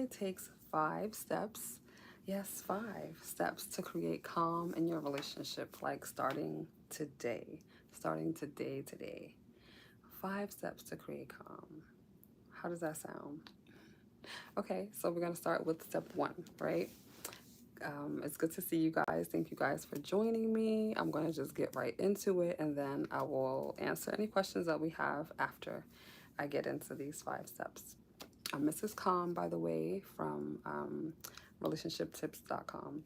only takes 5 steps. Yes, 5 steps to create calm in your relationship, like starting today. Starting today. 5 steps to create calm. How does that sound? Okay, so we're gonna start with step one, right? It's good to see you guys. Thank you guys for joining me. I'm going to just get right into it and then I will answer any questions that we have after I get into these 5 steps. I'm Mrs. Calm, by the way, from relationshiptips.com.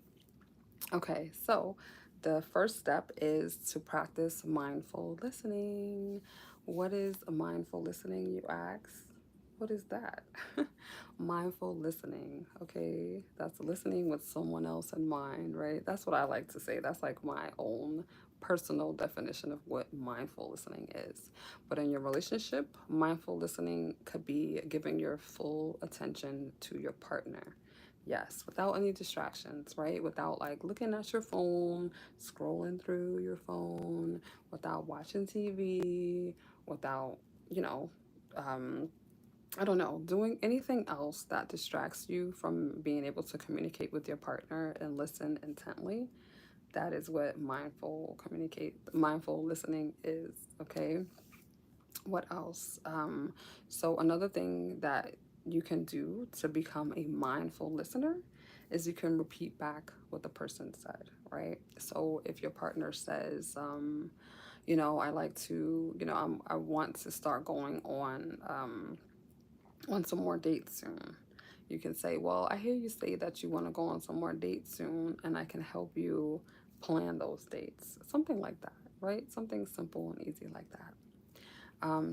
Okay, so the first step is to practice mindful listening. What is mindful listening, you ask? What is that? Mindful listening, okay? That's listening with someone else in mind, right? That's what I like to say. That's like my own personal definition of what mindful listening is. But in your relationship, mindful listening could be giving your full attention to your partner. Yes, without any distractions, right? Without like looking at your phone, scrolling through your phone, without watching TV, without, you know, um, I don't know, doing anything else that distracts you from being able to communicate with your partner and listen intently. That is what mindful listening is, okay? What else? So another thing that you can do to become a mindful listener is you can repeat back what the person said, right? So if your partner says, I like to, I want to start going on some more dates soon. You can say, well, I hear you say that you want to go on some more dates soon, and I can help you plan those dates. Something like that, right? Something simple and easy like that.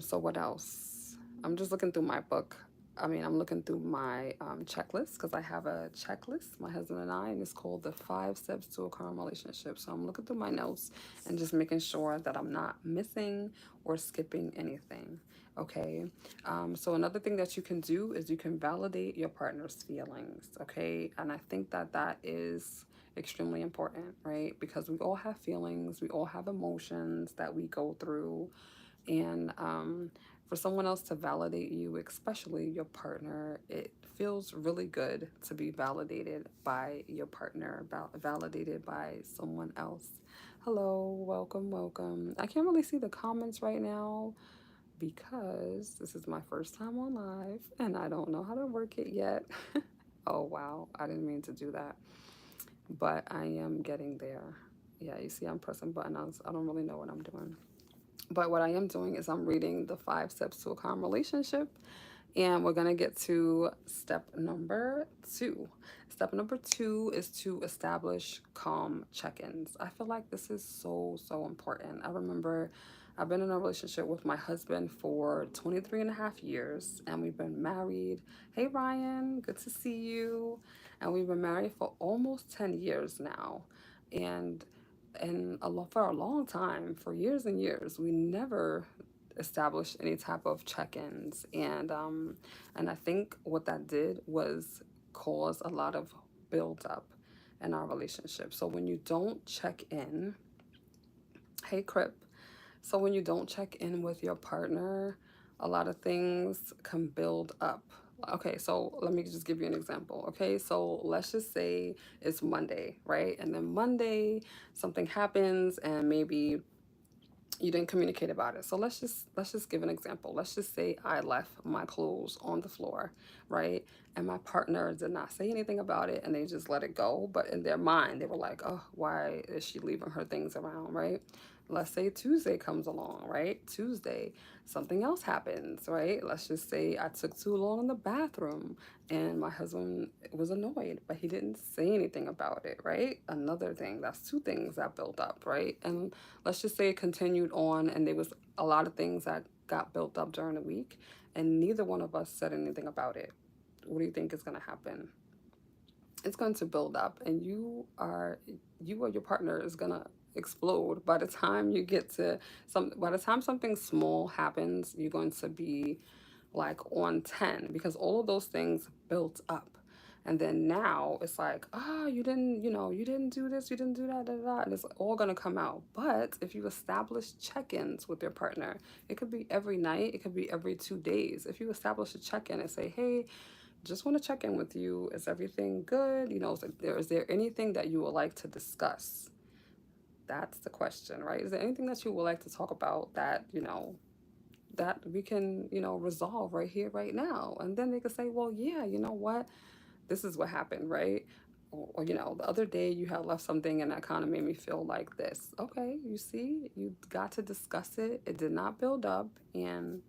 So what else? I'm just looking through my book. I'm looking through my checklist because I have a checklist, my husband and I, and it's called the 5 steps to a calm relationship. So I'm looking through my notes and just making sure that I'm not missing or skipping anything. Okay. So another thing that you can do is you can validate your partner's feelings. Okay. And I think that that is extremely important, right? Because we all have feelings, we all have emotions that we go through and for someone else to validate you, especially your partner, it feels really good to be validated by your partner, validated by someone else. Hello, welcome, welcome. I can't really see the comments right now because this is my first time on live and I don't know how to work it yet. Oh, wow. I didn't mean to do that, but I am getting there. Yeah, you see, I'm pressing buttons. I don't really know what I'm doing. But what I am doing is I'm reading the 5 steps to a calm relationship. And we're going to get to step number 2. Step number 2 is to establish calm check ins. I feel like this is so, so important. I remember I've been in a relationship with my husband for 23 and a half years, and we've been married. Hey, Ryan, good to see you. And we've been married for almost 10 years now. And for a long time, for years and years, we never established any type of check-ins, and I think what that did was cause a lot of build up in our relationship. So when you don't check in, hey Crip, so when you don't check in with your partner, a lot of things can build up. Okay, so let me just give you an example. Okay, so let's just say it's Monday, right? And then Monday something happens and maybe you didn't communicate about it. So let's just give an example. Let's just say I left my clothes on the floor, right? And my partner did not say anything about it and they just let it go. But in their mind, they were like, oh, why is she leaving her things around, right? Let's say Tuesday comes along, right? Tuesday, something else happens, right? Let's just say I took too long in the bathroom and my husband was annoyed, but he didn't say anything about it, right? Another thing, that's 2 things that built up, right? And let's just say it continued on and there was a lot of things that got built up during the week and neither one of us said anything about it. What do you think is going to happen? It's going to build up and you or your partner is going to explode by the time you get to by the time something small happens, you're going to be like on 10 because all of those things built up. And then now it's like, you didn't do this, you didn't do that, and it's all gonna come out. But if you establish check-ins with your partner, it could be every night, it could be every 2 days. If you establish a check-in and say, hey, Just want to check in with you. Is everything good? You know, is there anything that you would like to discuss? That's the question, right? Is there anything that you would like to talk about that, that we can, resolve right here, right now? And then they could say, well, yeah, you know what? This is what happened, right? Or, the other day you had left something and that kind of made me feel like this. Okay, you see, you got to discuss it. It did not build up. And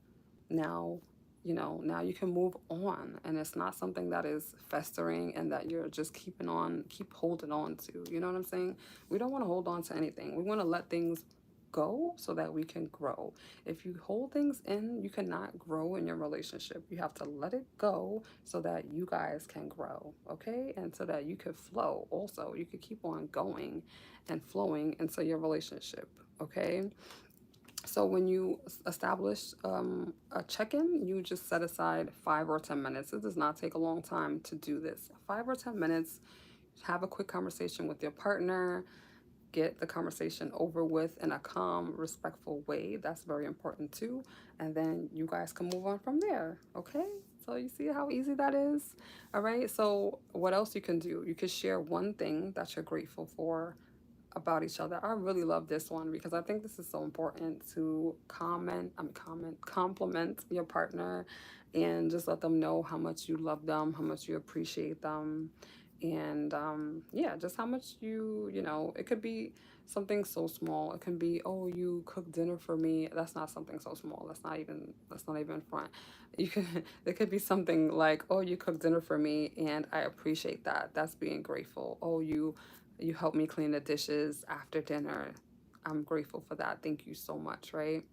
now, now you can move on. And it's not something that is festering and that you're just keep holding on to. You know what I'm saying? We don't want to hold on to anything. We want to let things go so that we can grow. If you hold things in, you cannot grow in your relationship. You have to let it go so that you guys can grow, okay? And so that you could flow also. You could keep on going and flowing into your relationship, okay? So when you establish a check-in, you just set aside 5 or 10 minutes. It does not take a long time to do this. 5 or 10 minutes, have a quick conversation with your partner, get the conversation over with in a calm, respectful way. That's very important too. And then you guys can move on from there. Okay? So you see how easy that is? All right. So what else you can do? You can share one thing that you're grateful for about each other. I really love this one because I think this is so important to compliment your partner and just let them know how much you love them, how much you appreciate them. And yeah, just how much it could be something so small. It can be, oh, you cooked dinner for me. That's not something so small. That's not even front. You could it could be something like, oh, you cooked dinner for me and I appreciate that. That's being grateful. Oh, you helped me clean the dishes after dinner. I'm grateful for that. Thank you so much, right?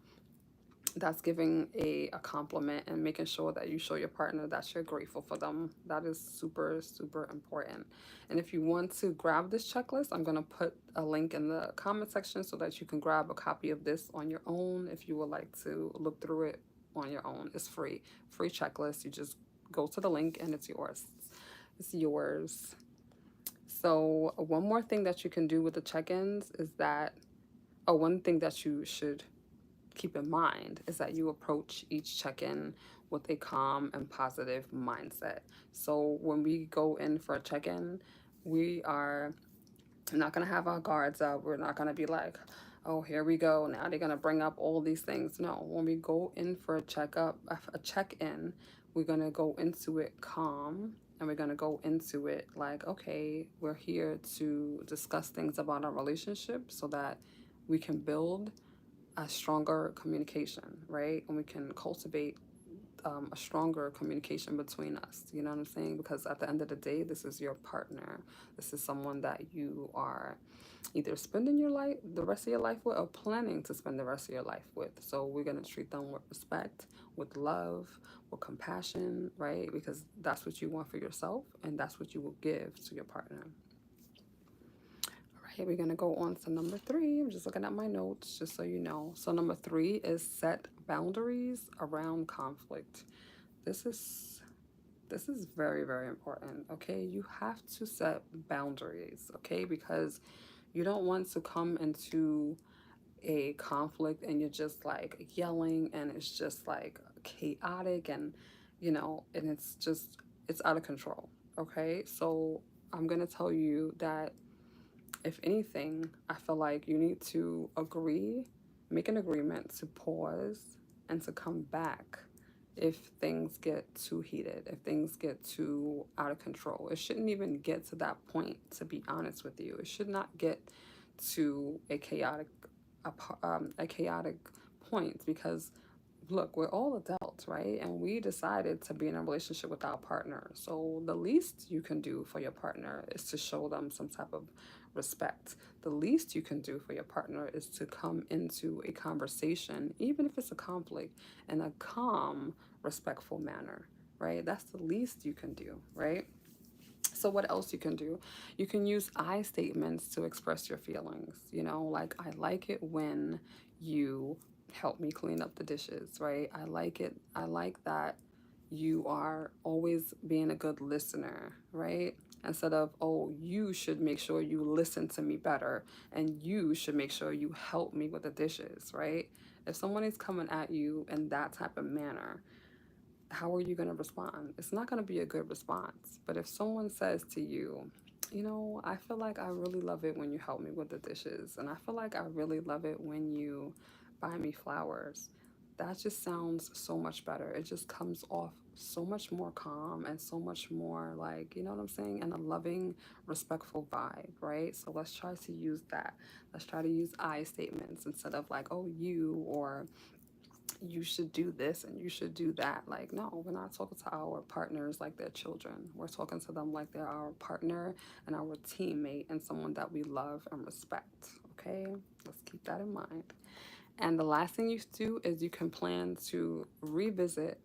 That's giving a compliment and making sure that you show your partner that you're grateful for them. That is super, super important. And if you want to grab this checklist, I'm going to put a link in the comment section so that you can grab a copy of this on your own if you would like to look through it on your own. It's free checklist. You just go to the link and it's yours. It's yours. So, one more thing that you can do with the check ins is that, one thing that you should keep in mind is that you approach each check in with a calm and positive mindset. So, when we go in for a check in, we are not going to have our guards up. We're not going to be like, oh, here we go. Now they're going to bring up all these things. No, when we go in for a checkup, a check in, we're going to go into it calm and we're going to go into it like, okay, we're here to discuss things about our relationship so that we can build a stronger communication, right? And we can cultivate a stronger communication between us. You know what I'm saying? Because at the end of the day, this is your partner. This is someone that you are either spending the rest of your life with, or planning to spend the rest of your life with. So we're going to treat them with respect, with love, with compassion, right? Because that's what you want for yourself and that's what you will give to your partner. All right, we're going to go on to number 3. I'm just looking at my notes just so you know. So number 3 is set boundaries around conflict. This is very, very important. Okay, you have to set boundaries, okay, because you don't want to come into a conflict and you're just like yelling and it's just like chaotic and and it's out of control. Okay, so I'm gonna tell you that if anything, I feel like you need to make an agreement to pause and to come back if things get too heated, if things get too out of control. It shouldn't even get to that point, to be honest with you. It should not get to a chaotic point because look, we're all adults, right? And we decided to be in a relationship with our partner. So the least you can do for your partner is to show them some type of respect. The least you can do for your partner is to come into a conversation, even if it's a conflict, in a calm, respectful manner, right? That's the least you can do, right? So what else you can do? You can use I statements to express your feelings. Like, I like it when you help me clean up the dishes, right? I like it. I like that you are always being a good listener, right? Instead of, oh, you should make sure you listen to me better and you should make sure you help me with the dishes, right? If someone is coming at you in that type of manner, how are you going to respond? It's not going to be a good response. But if someone says to you, you know, I feel like I really love it when you help me with the dishes, and I feel like I really love it when you buy me flowers, that just sounds so much better. It just comes off so much more calm and so much more like, you know what I'm saying? And a loving, respectful vibe, right? So let's try to use that. Let's try to use I statements instead of like, oh, you, or you should do this and you should do that. Like, no, we're not talking to our partners like they're children. We're talking to them like they're our partner and our teammate and someone that we love and respect. Okay, let's keep that in mind. And the last thing you do is you can plan to revisit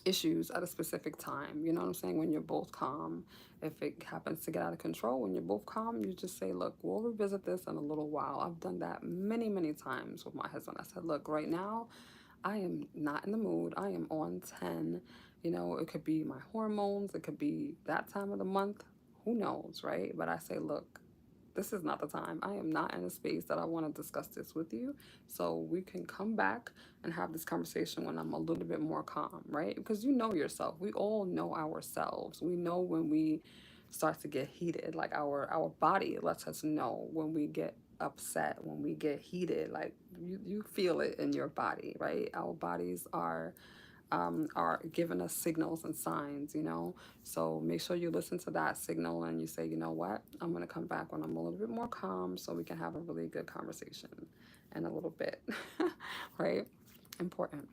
issues at a specific time. You know what I'm saying? When you're both calm. If it happens to get out of control, when you're both calm, you just say, look, we'll revisit this in a little while. I've done that many, many times with my husband. I said, look, right now, I am not in the mood. I am on 10. You know, it could be my hormones, it could be that time of the month. Who knows, right? But I say, look, this is not the time. I am not in a space that I want to discuss this with you. So we can come back and have this conversation when I'm a little bit more calm, right? Because you know yourself. We all know ourselves. We know when we start to get heated. Like our body lets us know when we get upset, when we get heated. Like you feel it in your body, right? Our bodies are giving us signals and signs, you know? So make sure you listen to that signal and you say, you know what? I'm going to come back when I'm a little bit more calm so we can have a really good conversation in a little bit, right? Important.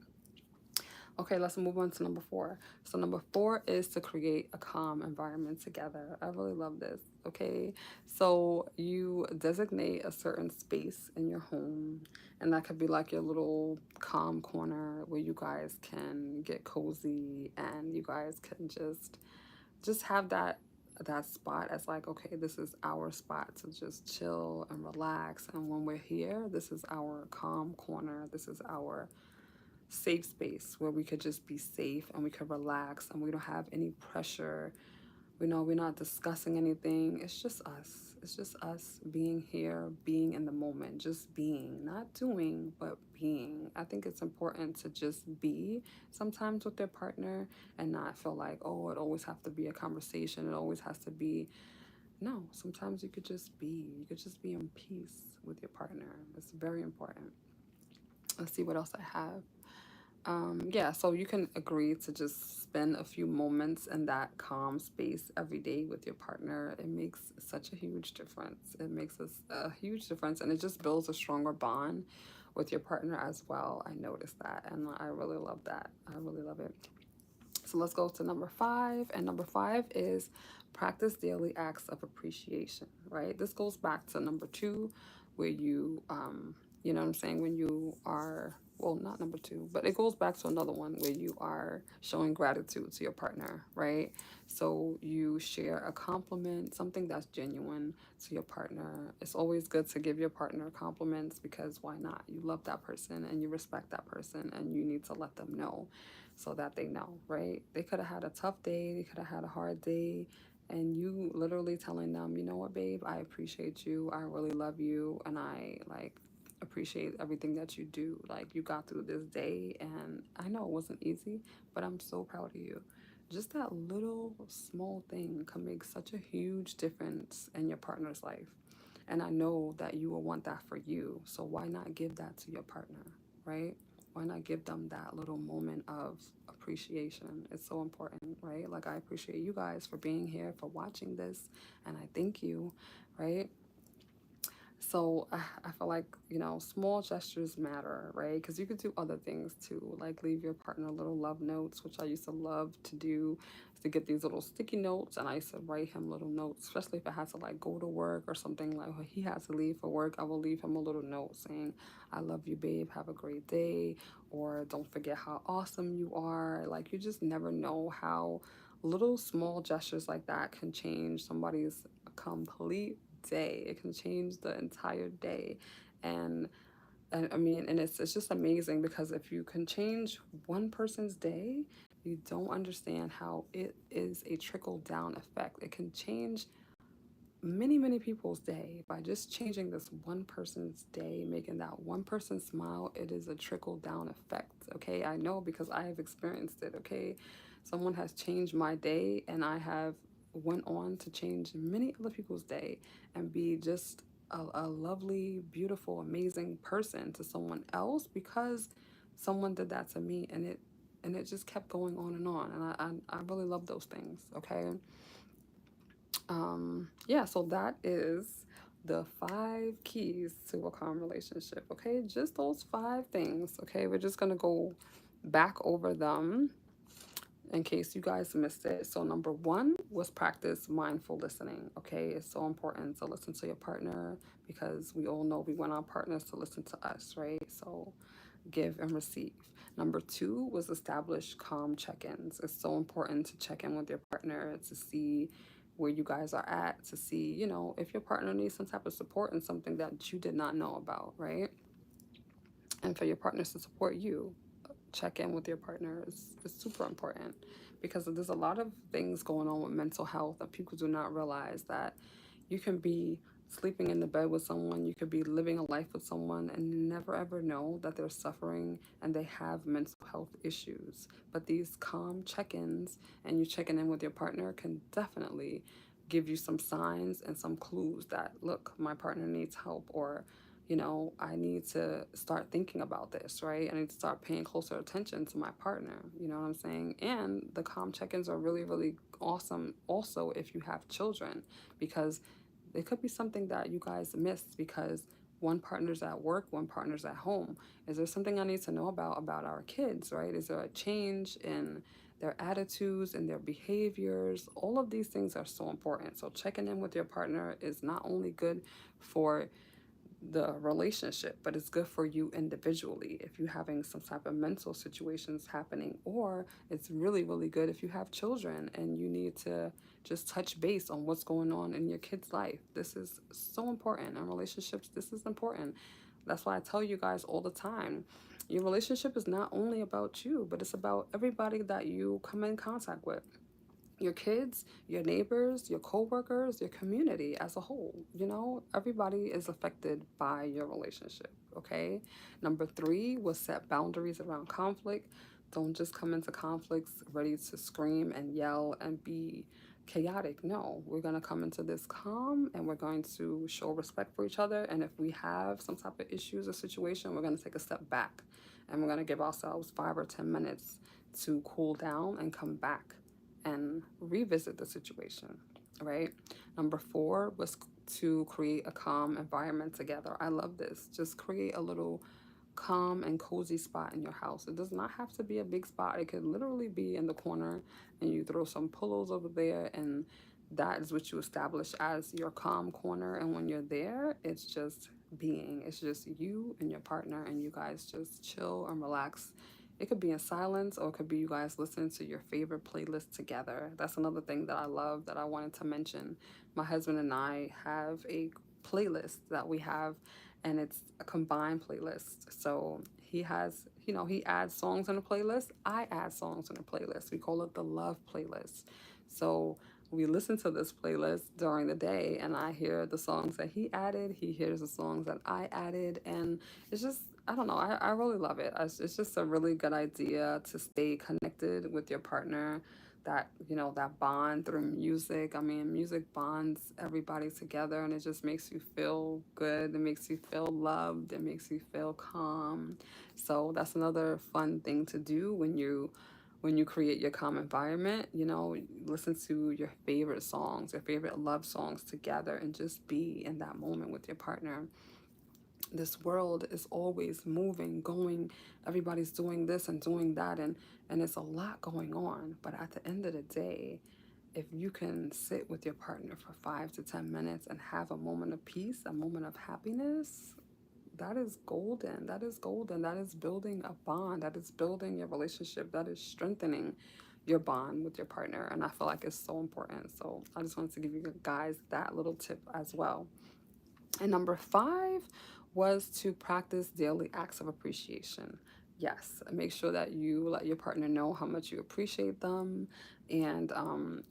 Okay, let's move on to number 4. So number 4 is to create a calm environment together. I really love this. Okay, so you designate a certain space in your home, and that could be like your little calm corner where you guys can get cozy and you guys can just have that spot as like, okay, this is our spot to just chill and relax, and when we're here, this is our calm corner. This is our safe space where we could just be safe and we could relax and we don't have any pressure. We know we're not discussing anything. It's just us. It's just us being here, being in the moment, just being, not doing, but being. I think it's important to just be sometimes with their partner and not feel like, oh, it always has to be a conversation. It always has to be. No, sometimes you could just be. You could just be in peace with your partner. It's very important. Let's see what else I have. Yeah, so you can agree to just spend a few moments in that calm space every day with your partner. It makes such a huge difference. It makes us a huge difference, and it just builds a stronger bond with your partner as well. I noticed that, and I really love that. I really love it. So let's go to number 5, and number 5 is practice daily acts of appreciation. Right? This goes back to number 2, where you know what I'm saying, when you are, well, not number 2, but it goes back to another one where you are showing gratitude to your partner, right? So you share a compliment, something that's genuine to your partner. It's always good to give your partner compliments because why not? You love that person and you respect that person, and you need to let them know so that they know, right? They could have had a tough day, they could have had a hard day, and you literally telling them, you know what, babe, I appreciate you, I really love you, and I like appreciate everything that you do. Like, you got through this day, and I know it wasn't easy, but I'm so proud of you. Just that little small thing can make such a huge difference in your partner's life. And I know that you will want that for you. So why not give that to your partner, right? Why not give them that little moment of appreciation? It's so important, right? Like, I appreciate you guys for being here, for watching this, and I thank you, right? So I feel like, you know, small gestures matter, right? Because you could do other things too, like leave your partner little love notes, which I used to love to do, to get these little sticky notes. And I used to write him little notes, especially if I had to like go to work or something, like when he has to leave for work, I will leave him a little note saying, I love you, babe, have a great day, or don't forget how awesome you are. Like, you just never know how little small gestures like that can change somebody's complete day. It can change the entire day. And I mean, and it's just amazing because if you can change one person's day, you don't understand how it is a trickle down effect. It can change many people's day by just changing this one person's day, making that one person smile. It is a trickle down effect. Okay, I know because I have experienced it. Okay, someone has changed my day, and I have went on to change many other people's day and be just a lovely, beautiful, amazing person to someone else because someone did that to me, and it just kept going on and on. And I really love those things. Okay, yeah, so that is the 5 keys to a calm relationship. Okay, just those 5 things. Okay, we're just gonna go back over them in case you guys missed it. So, number 1 was practice mindful listening. Okay, it's so important to listen to your partner because we all know we want our partners to listen to us, right? So, give and receive. Number 2 was establish calm check ins. It's so important to check in with your partner to see where you guys are at, to see, if your partner needs some type of support in something that you did not know about, right? And for your partners to support you, check in with your partner is super important because there's a lot of things going on with mental health that people do not realize that you can be sleeping in the bed with someone, you could be living a life with someone and never ever know that they're suffering and they have mental health issues. But these calm check ins and you checking in with your partner can definitely give you some signs and some clues that, look, my partner needs help, or I need to start thinking about this, right? I need to start paying closer attention to my partner. You know what I'm saying? And the calm check ins are really, really awesome also if you have children, because it could be something that you guys missed because one partner's at work, one partner's at home. Is there something I need to know about our kids, right? Is there a change in their attitudes and their behaviors? All of these things are so important. So checking in with your partner is not only good for the relationship, but it's good for you individually if you're having some type of mental situations happening, or it's really, really good if you have children and you need to just touch base on what's going on in your kid's life. This is so important. In relationships, this is important. That's why I tell you guys all the time, your relationship is not only about you, but it's about everybody that you come in contact with, your kids, your neighbors, your coworkers, your community as a whole. Everybody is affected by your relationship, okay? Number 3 was set boundaries around conflict. Don't just come into conflicts ready to scream and yell and be chaotic. No, we're going to come into this calm and we're going to show respect for each other. And if we have some type of issues or situation, we're going to take a step back and we're going to give ourselves 5 or 10 minutes to cool down and come back and revisit the situation, right? Number 4 was to create a calm environment together. I love this. Just create a little calm and cozy spot in your house. It does not have to be a big spot. It could literally be in the corner and you throw some pillows over there, and that is what you establish as your calm corner. And when you're there, it's just being. It's just you and your partner, and you guys just chill and relax. It could be in silence, or it could be you guys listening to your favorite playlist together. That's another thing that I love that I wanted to mention. My husband and I have a playlist that we have, and it's a combined playlist. So he has, he adds songs in a playlist. I add songs in a playlist. We call it the love playlist. So we listen to this playlist during the day, and I hear the songs that he added. He hears the songs that I added, and it's just, I don't know. I really love it. It's just a really good idea to stay connected with your partner. That bond through music. I mean, music bonds everybody together, and it just makes you feel good. It makes you feel loved. It makes you feel calm. So that's another fun thing to do when you create your calm environment. Listen to your favorite songs, your favorite love songs together, and just be in that moment with your partner. This world is always moving, going, everybody's doing this and doing that, and it's a lot going on. But at the end of the day, if you can sit with your partner for 5 to 10 minutes and have a moment of peace, a moment of happiness, that is golden. That is golden. That is building a bond. That is building your relationship. That is strengthening your bond with your partner. And I feel like it's so important. So I just wanted to give you guys that little tip as well. And number 5 was to practice daily acts of appreciation. Yes, make sure that you let your partner know how much you appreciate them, and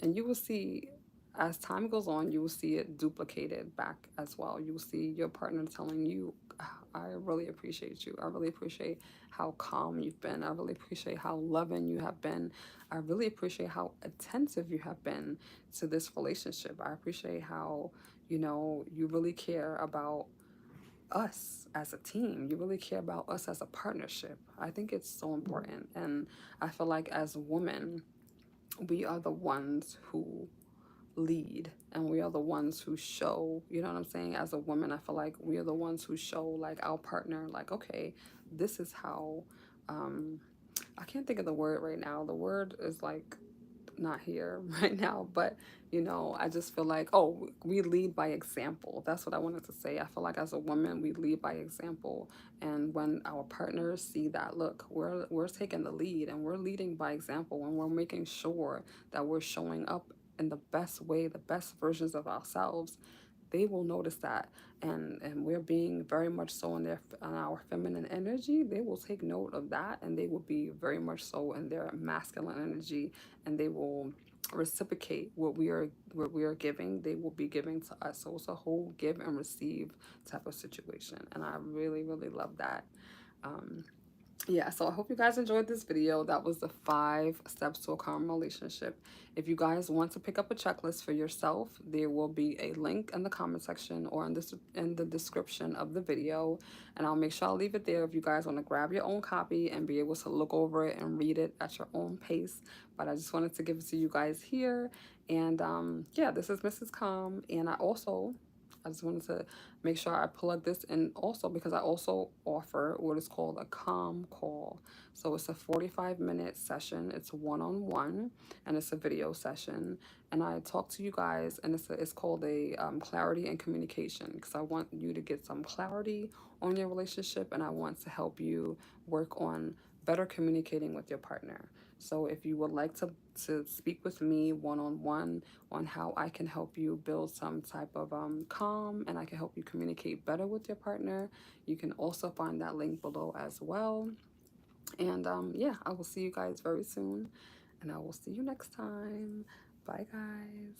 you will see as time goes on, you will see it duplicated back as well. You will see your partner telling you, "Ah, I really appreciate you. I really appreciate how calm you've been. I really appreciate how loving you have been. I really appreciate how attentive you have been to this relationship. I appreciate how, you really care about us as a team. You really care about us as a partnership." I think it's so important. And I feel like as women, we are the ones who lead, and we are the ones who show, you know what I'm saying? As a woman, I feel like we are the ones who show like our partner, like, okay, this is how, um I can't think of the word right now. The word is like not here right now, but I just feel like, oh, we lead by example. That's what I wanted to say. I feel like as a woman, we lead by example. And when our partners see that, look, we're taking the lead and we're leading by example, and we're making sure that we're showing up in the best way, the best versions of ourselves, they will notice that. And we're being very much so in our feminine energy, they will take note of that, and they will be very much so in their masculine energy, and they will reciprocate what we are giving. They will be giving to us. So it's a whole give and receive type of situation, and I really, really love that. um yeah, so I hope you guys enjoyed this video. That was the 5 steps to a calm relationship. If you guys want to pick up a checklist for yourself, there will be a link in the comment section or in the description of the video, and I'll make sure I'll leave it there if you guys want to grab your own copy and be able to look over it and read it at your own pace. But I just wanted to give it to you guys here. And yeah, this is Mrs. Calm, and I just wanted to make sure I plug this in also, because I also offer what is called a calm call. So it's a 45-minute session. It's one-on-one, and it's a video session. And I talk to you guys, and it's called a clarity and communication, because I want you to get some clarity on your relationship, and I want to help you work on better communicating with your partner. So if you would like to speak with me one-on-one on how I can help you build some type of calm, and I can help you communicate better with your partner, you can also find that link below as well. And yeah, I will see you guys very soon, and I will see you next time. Bye, guys.